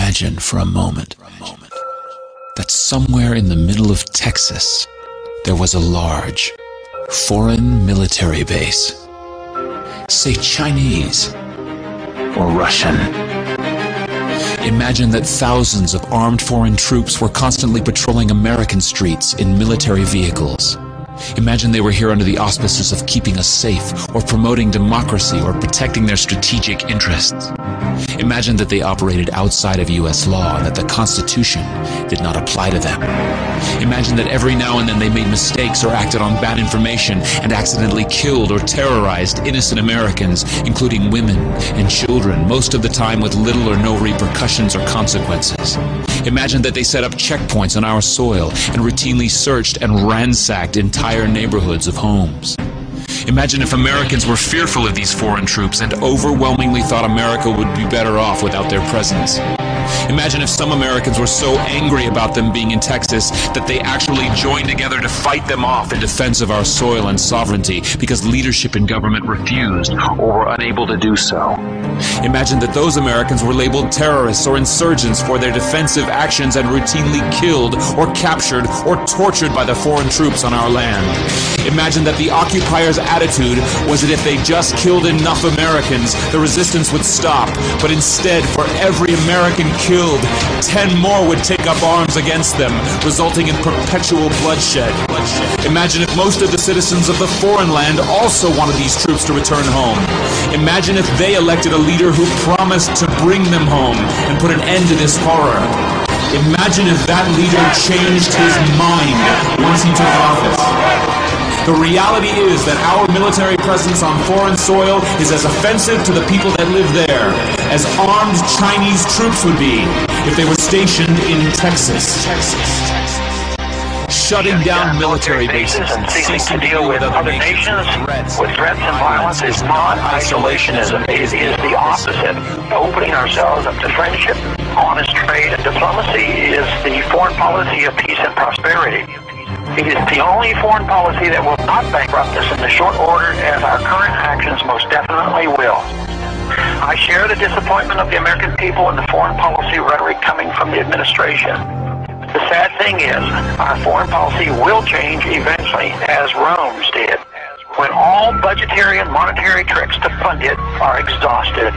Imagine for a moment that somewhere in the middle of Texas there was a large foreign military base, say Chinese or Russian. Imagine that thousands of armed foreign troops were constantly patrolling American streets in military vehicles. Imagine they were here under the auspices of keeping us safe, or promoting democracy, or protecting their strategic interests. Imagine that they operated outside of U.S. law and that the Constitution did not apply to them. Imagine that every now and then they made mistakes or acted on bad information and accidentally killed or terrorized innocent Americans, including women and children, most of the time with little or no repercussions or consequences. Imagine that they set up checkpoints on our soil and routinely searched and ransacked entire neighborhoods of homes. Imagine if Americans were fearful of these foreign troops and overwhelmingly thought America would be better off without their presence. Imagine if some Americans were so angry about them being in Texas that they actually joined together to fight them off in defense of our soil and sovereignty because leadership in government refused or were unable to do so. Imagine that those Americans were labeled terrorists or insurgents for their defensive actions and routinely killed or captured or tortured by the foreign troops on our land. Imagine that the occupiers' attitude was that if they just killed enough Americans, the resistance would stop, but instead, for every American killed, 10 more would take up arms against them, resulting in perpetual bloodshed. Imagine if most of the citizens of the foreign land also wanted these troops to return home. Imagine if they elected a leader who promised to bring them home and put an end to this horror. Imagine if that leader changed his mind once he took office. The reality is that our military presence on foreign soil is as offensive to the people that live there as armed Chinese troops would be if they were stationed in Texas. Shutting down military bases and ceasing to deal with other nations with threats and violence is not isolationism. It is the opposite. Opening ourselves up to friendship, honest trade, and diplomacy is the foreign policy of peace and prosperity. It is the only foreign policy that will not bankrupt us in the short order, as our current actions most definitely will. I share the disappointment of the American people in the foreign policy rhetoric coming from the administration. The sad thing is, our foreign policy will change eventually, as Rome's did, when all budgetary and monetary tricks to fund it are exhausted.